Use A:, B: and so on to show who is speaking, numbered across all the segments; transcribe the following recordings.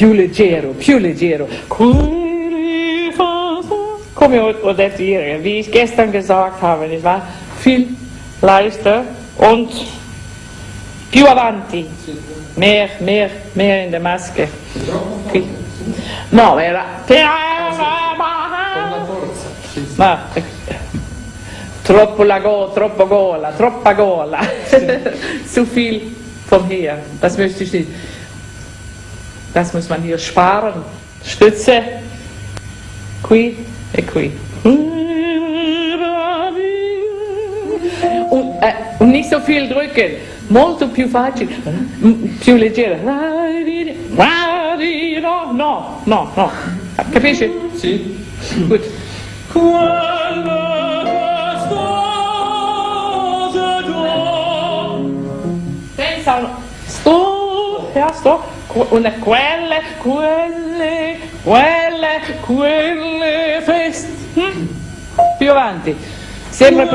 A: più leggero, più leggero. Kom ihåg och datieren, wie ich gestern gesagt habe, nicht wahr? Viel leichter und più avanti, mehr in der Maske. No, era... Ma, troppa gola, troppa gola. Zu viel von hier, das möchte ich nicht. Das muss man hier sparen. Stütze, qui e qui. Und nicht so viel drücken. Molto più facile, più leggero. No. Capisci?
B: Sì.
A: Gut. Pensano, sto, und quelle feste. Più avanti. Sempre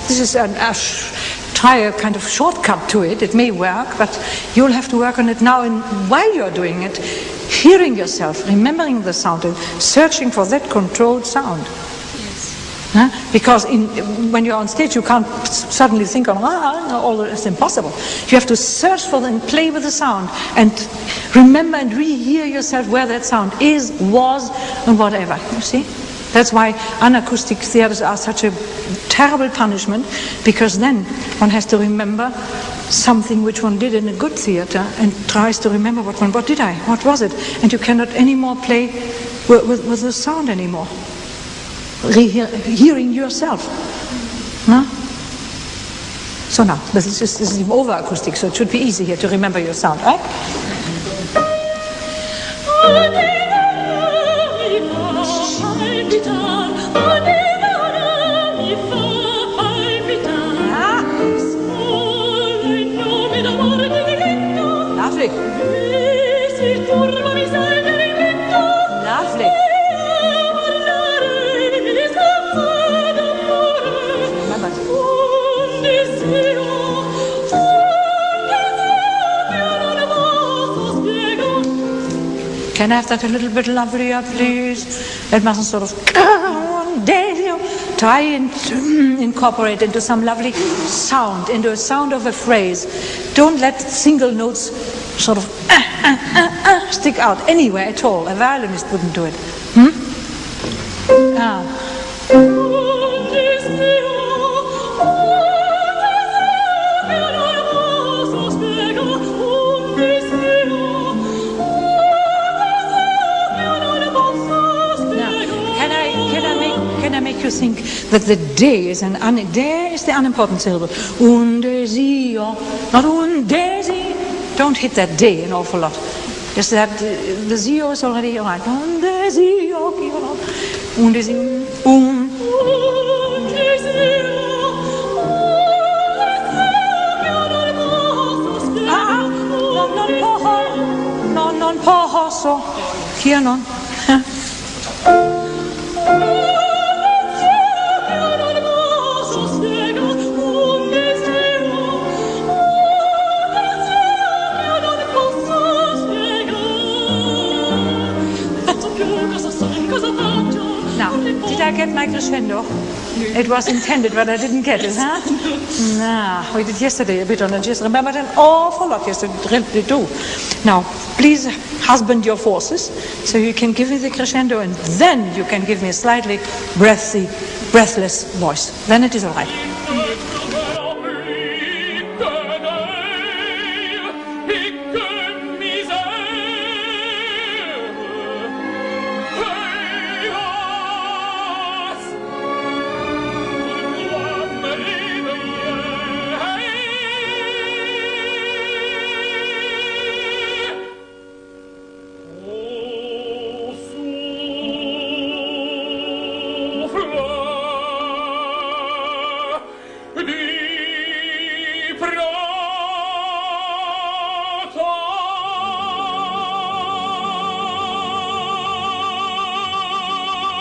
C: This is try a kind of shortcut to it. It may work, but you'll have to work on it now. And while you're doing it, hearing yourself, remembering the sound, and searching for that controlled sound. Yes. Huh? Because when you're on stage, you can't suddenly think on, all it's impossible. You have to search for and play with the sound and remember and rehear yourself where that sound is, was, and whatever. You see? That's why unacoustic theaters are such a terrible punishment, because then one has to remember something which one did in a good theater and tries to remember what did I? What was it? And you cannot anymore play with the sound anymore. Hearing yourself. No? So now, this is over acoustic, so it should be easy here to remember your sound, right? Lovely. Lovely. Can I have that a little bit lovelier, please? That mustn't sort of try and incorporate into some lovely sound, into a sound of a phrase. Don't let single notes sort of stick out anywhere at all. A violinist wouldn't do it. You think that the D is the unimportant syllable. Undesio, not undesi. Don't hit that D an awful lot. Just that the zio is already all right. Undesio, undesio, non posso. Here non. get my crescendo? It was intended, but I didn't get it, huh? Nah, we did yesterday a bit on it. Just remembered an awful lot yesterday too. Now, please husband your forces so you can give me the crescendo and then you can give me a slightly breathless voice. Then it is all right.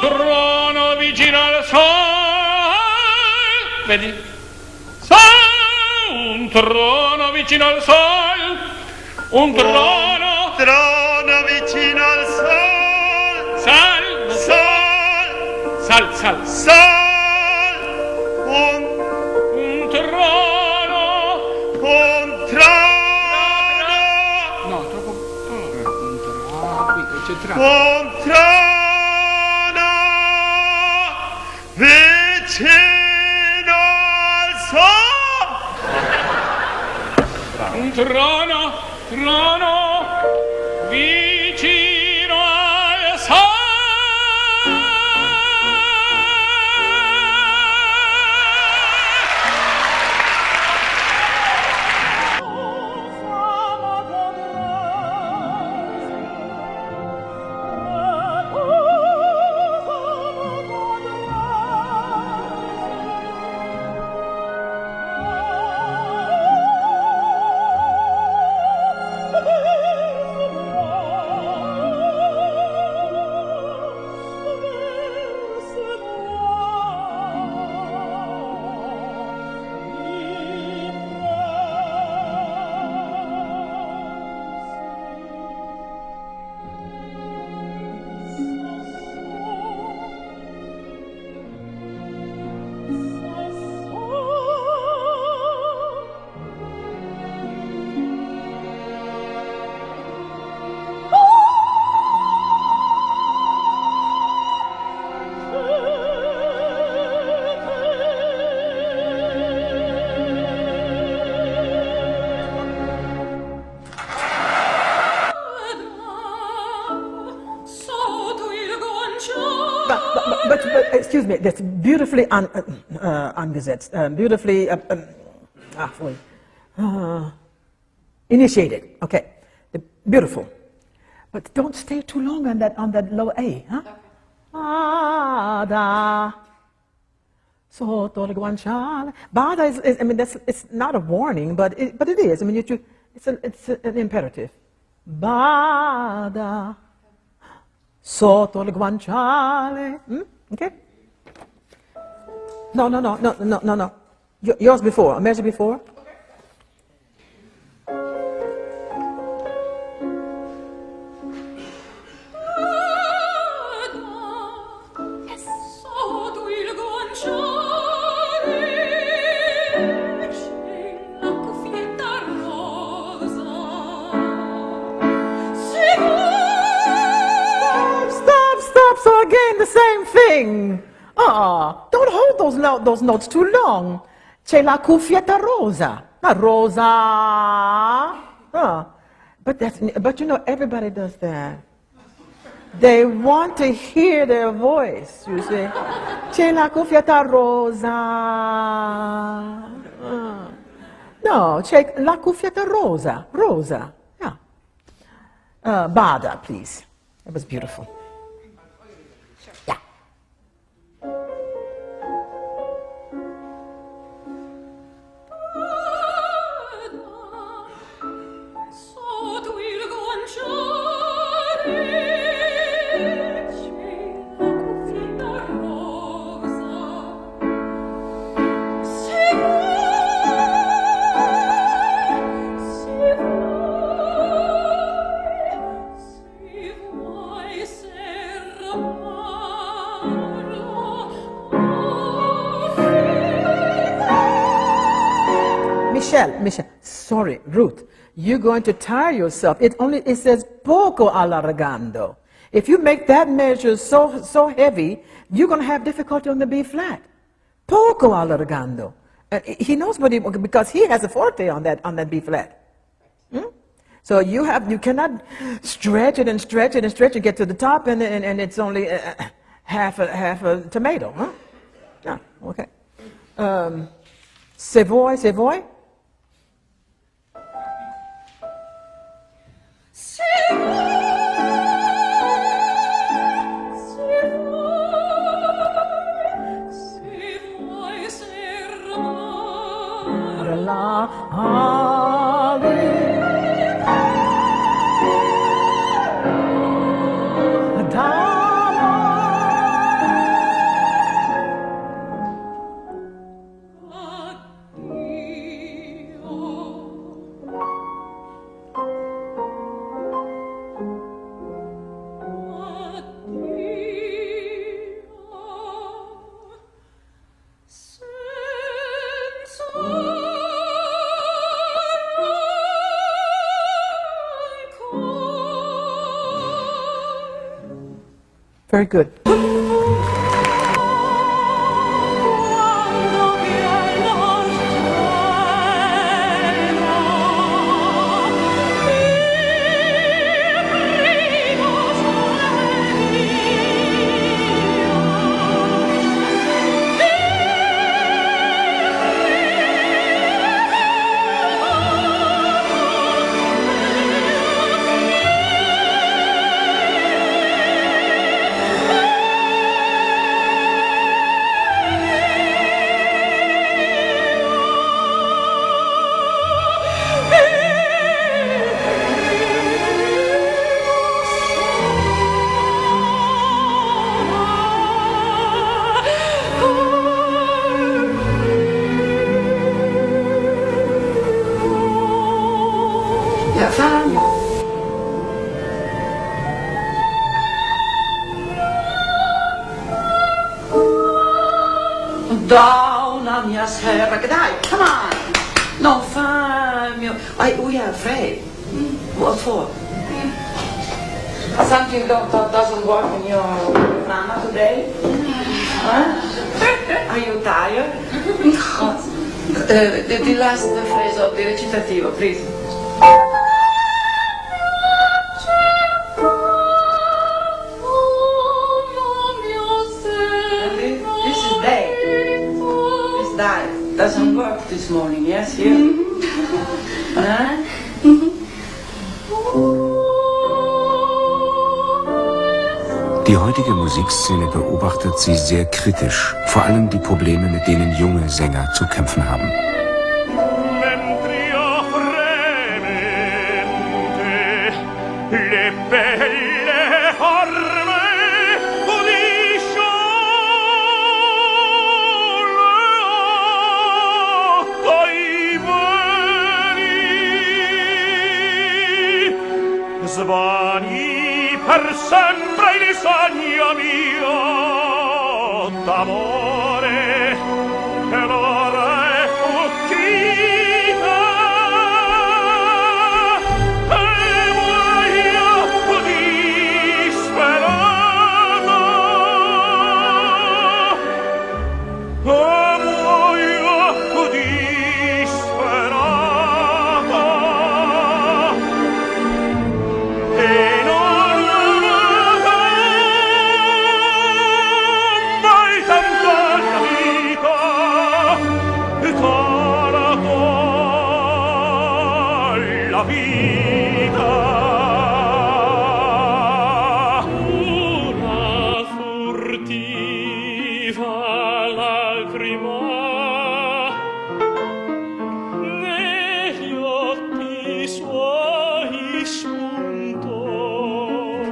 B: Trono vicino al sol, vedi? Un trono vicino al sol, un trono
D: vicino al sol,
B: sal,
D: sol,
B: sal,
D: sol, un
B: trono, no, troppo, un trono, qui centrale.
D: un trono vicino al sol.
B: Un trono vicino al sol.
E: But excuse me, that's beautifully angesetzt, beautifully initiated. Okay, beautiful. But don't stay too long on that low A, huh? Bada, sotto il guanciale. Bada is I mean, it's not a warning, but it is. I mean, it's an imperative. Bada, sotto il guanciale. Okay? No. Yours before. A measure before. So again, the same thing. Don't hold those notes too long. C'è la cuffietta rosa, not rosa. But you know, everybody does that. They want to hear their voice, you see. C'è la cuffietta rosa. No, c'è la cuffietta rosa. Rosa, yeah. Bada, please. It was beautiful.
F: Say
E: Michelle, sorry, Ruth, you're going to tire yourself. It says poco allargando. If you make that measure so heavy, you're going to have difficulty on the B flat. Poco allargando. He knows what because he has a forte on that B flat. So you cannot stretch it and stretch it and stretch it, get to the top, and it's only half a tomato, huh? No, okay. C'est voi? Very good.
F: Down on your dai, come on. No, fine. We are afraid. What for? Something doesn't work in your mama today? Huh? Are you tired? The last phrase of the recitativo, please. Doesn't work this morning, yes, here?
G: Die heutige Musikszene beobachtet sie sehr kritisch, vor allem die Probleme, mit denen junge Sänger zu kämpfen haben.
D: Svani per sempre il sogno mio d'amore e l'ora è uscita e muoio disperato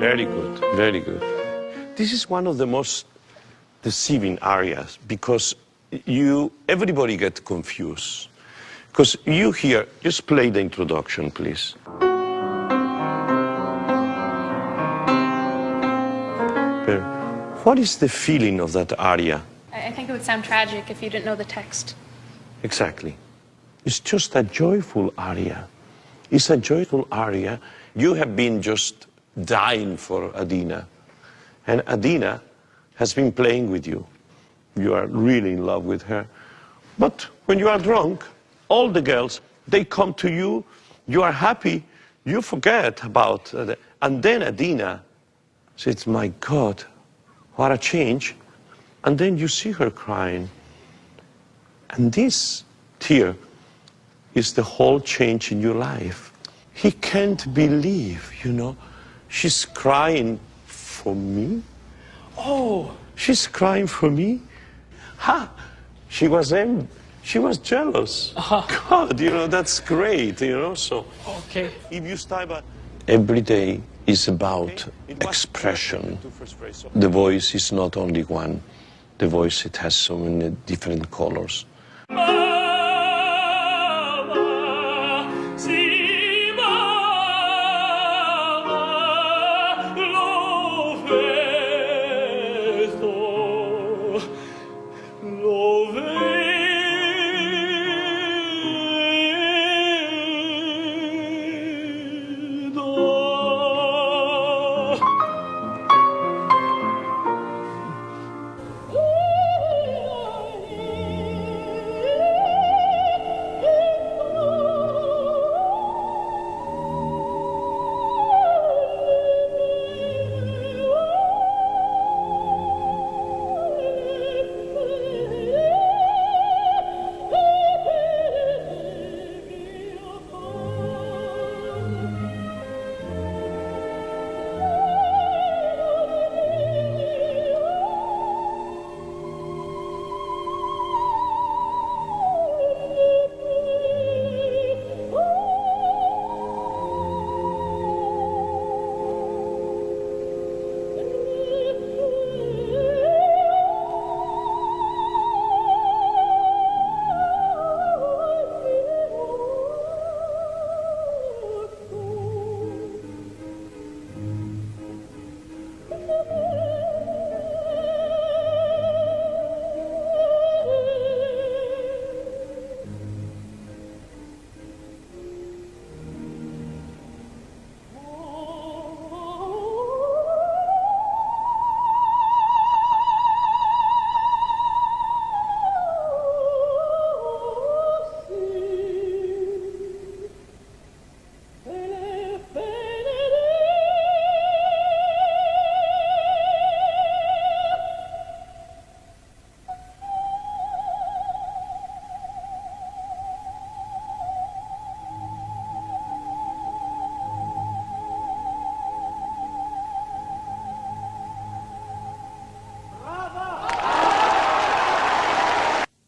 H: Very good, very good. This is one of the most deceiving areas because everybody gets confused. Because you hear, just play the introduction, please. What is the feeling of that aria?
I: I think it would sound tragic if you didn't know the text.
H: Exactly. It's just a joyful aria. It's a joyful aria. You have been just dying for Adina. And Adina has been playing with you. You are really in love with her. But when you are drunk, all the girls, they come to you, you are happy, you forget about it. And then Adina says, my God, what a change. And then you see her crying. And this tear is the whole change in your life. He can't believe, you know, she's crying for me. Oh, she's crying for me. Ha! She was jealous. God, you know, that's great, you know, so.
A: Okay.
H: If you start every day is about expression. The voice is not only one. The voice, it has so many different colors.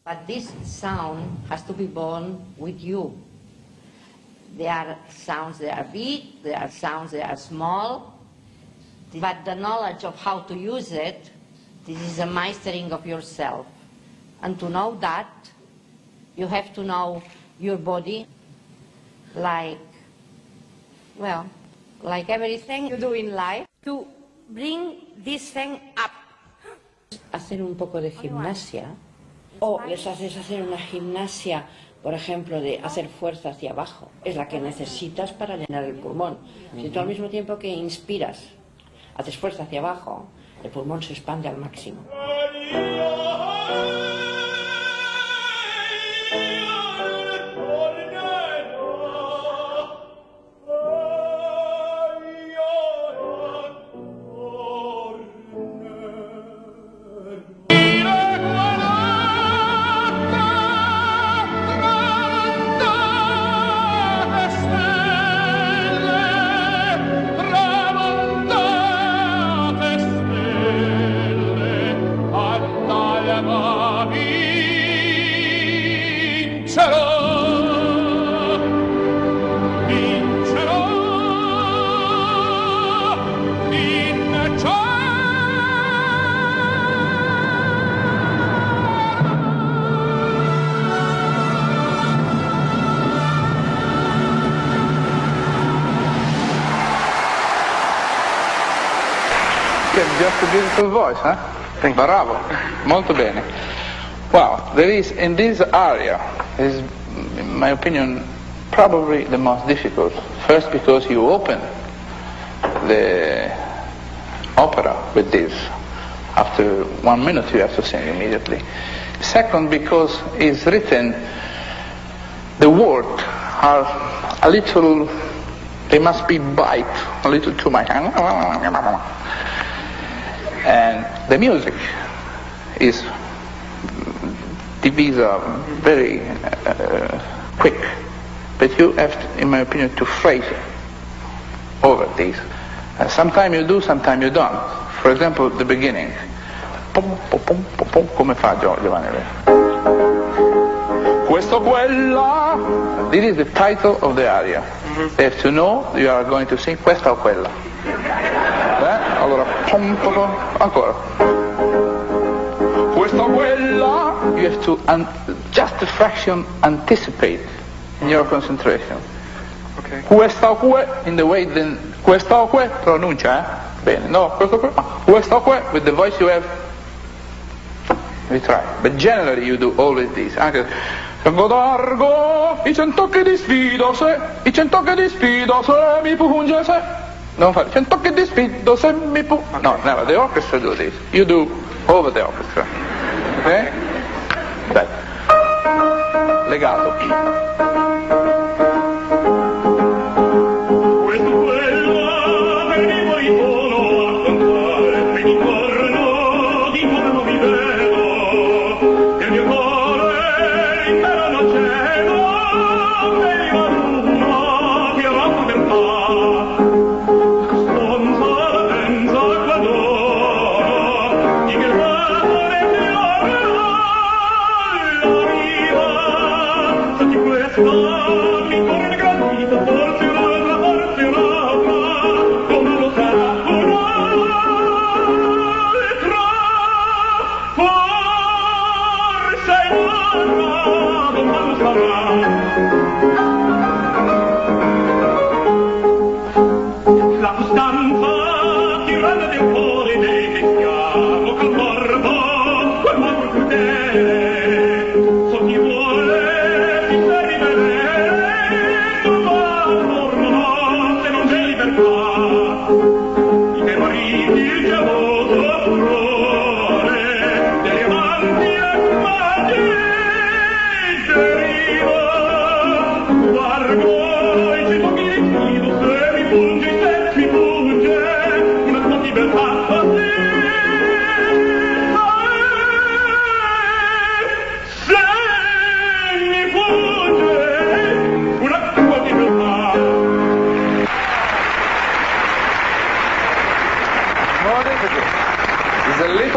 I: But this sound has to be born with you. There are sounds that are big, there are sounds that are small, but the knowledge of how to use it, this is a mastering of yourself. And to know that, you have to know your body like, well, like everything you do in life, to bring this thing up. Hacer un poco de gimnasia, o les haces hacer una gimnasia, por ejemplo, de hacer fuerza hacia abajo. Es la que necesitas para llenar el pulmón. Si tú al mismo tiempo que inspiras, haces fuerza hacia abajo, el pulmón se expande al máximo.
J: Just a beautiful voice, huh? Bravo, molto bene. Wow, there is in this area is in my opinion, probably the most difficult. First, because you open the opera with this. After 1 minute you have to sing immediately. Second, because it's written, the words are a little, they must be bite a little too much. And the music is very quick, but you have to, in my opinion, to phrase over these. Sometimes you do, sometimes you don't. For example, the beginning. Come fa Giovanni? Questo quella. This is the title of the aria. They have to know you are going to sing questa o quella. Allora, ancora. Questa o quella. You have to just a fraction anticipate in your concentration. Okay. Questa o que, in the way then questa o que pronuncia, bene. No, questo que, questa o que, with the voice you have. We try, but generally you do always this. Anche Sango d'argo, i 100 che di sfido se, i 100 che di sfido se mi punge se. Non fare 100 che di sfido se mi punge. No, never. The orchestra do this. You do over the orchestra. Okay? Dai. Legato.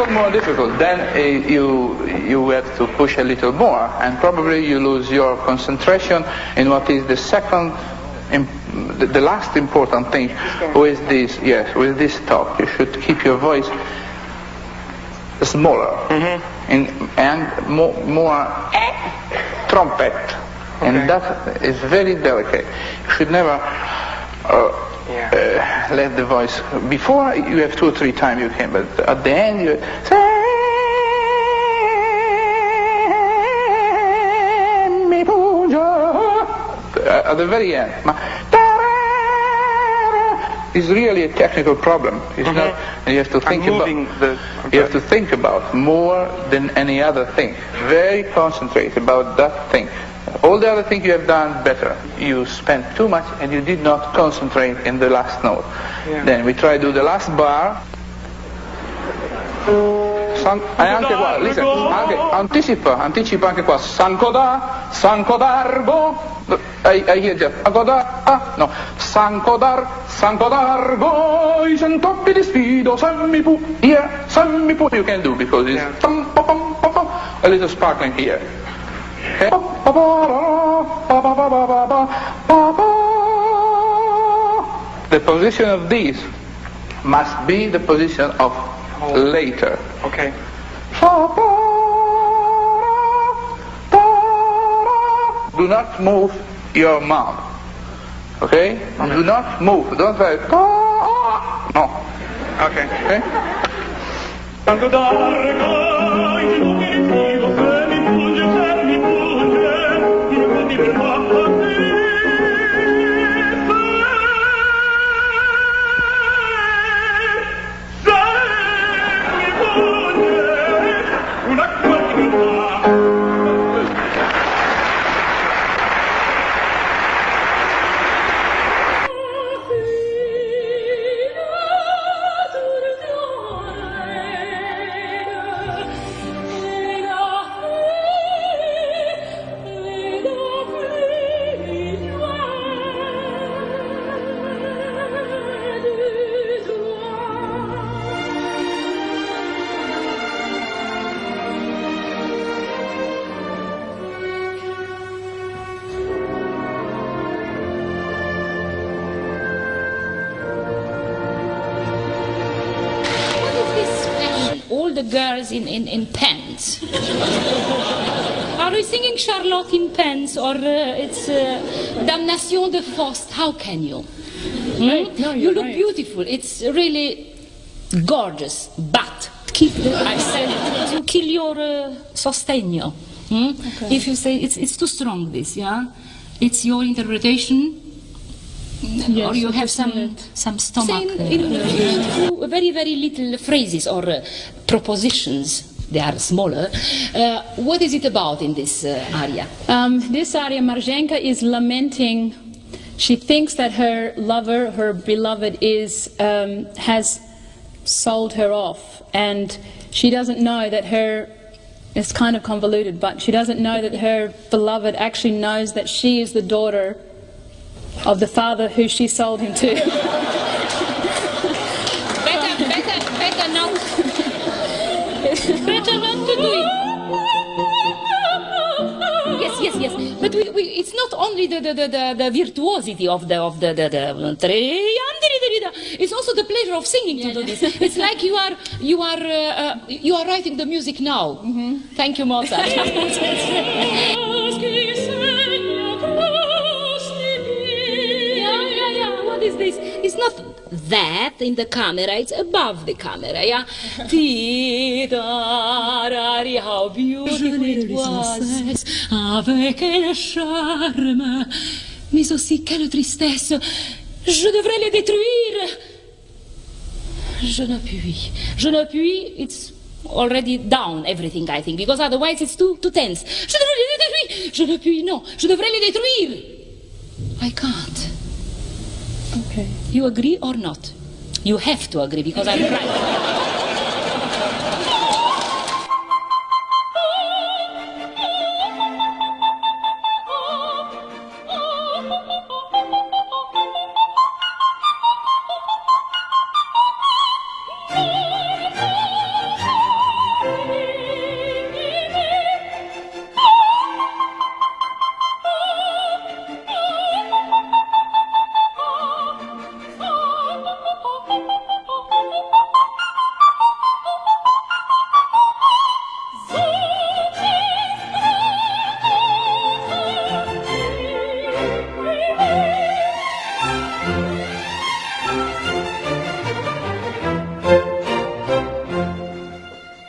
J: More difficult, then you have to push a little more, and probably you lose your concentration in what is the second, the last important thing, with this. Yes, with this top, you should keep your voice smaller and more trumpet, and that is very delicate. You should never. Let the voice, before you have 2 or 3 times you can, but at the end you at the very end. It's really a technical problem. It's not, and you have to think about. You have to think about more than any other thing. Very concentrate about that thing. All the other things you have done better. You spent too much and you did not concentrate in the last note. Yeah. Then we try to do the last bar. Anche qua, listen, anticipa anche qua. Sanco d'argo. I hear just Sanco no. Sanco d'argo. I 100 di sfido. Sammi pu. Here, sammi pu. You can do because it's a little sparkling here. Okay. The position of these must be the position of later. Okay. Do not move your mouth. Okay? Do not move. Don't say no. Okay. Okay?
K: the girls in pants. Are we singing Charlotte in pants, or it's Damnation de Faust? How can you?
A: Right. No,
K: you look
A: right.
K: beautiful. It's really gorgeous, but keep the accent to kill your sostegno. Okay. If you say it's too strong, this, yeah, it's your interpretation.
A: Yes,
K: or you have some stomach. In very, very little phrases or propositions. They are smaller. What is it about in this aria?
L: This aria, Marzenka is lamenting. She thinks that her lover, her beloved, has sold her off, and she doesn't know that her. It's kind of convoluted, but she doesn't know that her beloved actually knows that she is the daughter of the father who she sold him to.
K: Better not. Better not to do it. Yes. But it's not only the virtuosity of the it's also the pleasure of singing to do this. It's like you are writing the music now. Thank you, Mozart. What is this? It's not that in the camera, it's above the camera, yeah? How beautiful it was, avec quel charme, mais aussi quelle tristesse, je devrais les détruire. Je ne puis, it's already down everything, I think, because otherwise it's too tense. Je devrais les détruire, je ne puis, no, je devrais les détruire. I can't.
L: Okay.
K: You agree or not? You have to agree because I'm right.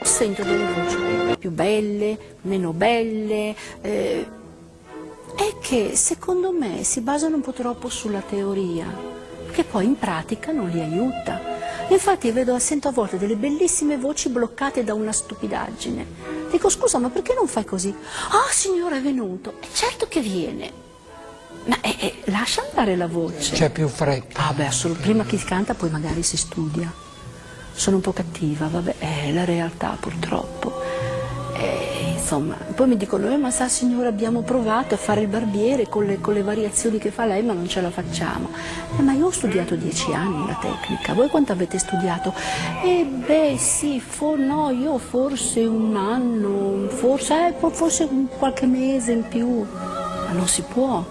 M: Sento delle voci più belle, meno belle, è che secondo me si basano un po' troppo sulla teoria, che poi in pratica non li aiuta. Infatti sento a volte delle bellissime voci bloccate da una stupidaggine. Dico, scusa, ma perché non fai così? Ah, signore, è venuto. E certo che viene. Ma lascia andare la voce.
N: C'è più fretta.
M: Ah, beh, prima che si canta poi magari si studia. Sono un po' cattiva, vabbè, è la realtà purtroppo. Insomma, poi mi dicono, ma sa signora, abbiamo provato a fare il barbiere con le variazioni che fa lei, ma non ce la facciamo. Ma io ho studiato 10 anni la tecnica, voi quanto avete studiato? Sì, no, io forse un anno, forse qualche mese in più, ma non si può.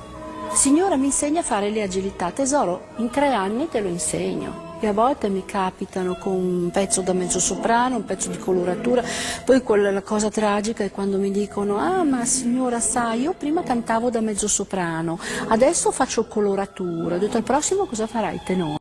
M: Signora, mi insegna a fare le agilità, tesoro, in 3 anni te lo insegno. E a volte mi capitano con un pezzo da mezzo soprano, un pezzo di coloratura, poi la cosa tragica è quando mi dicono, ah ma signora sa, io prima cantavo da mezzo soprano, adesso faccio coloratura, ho detto al prossimo cosa farai? Tenore.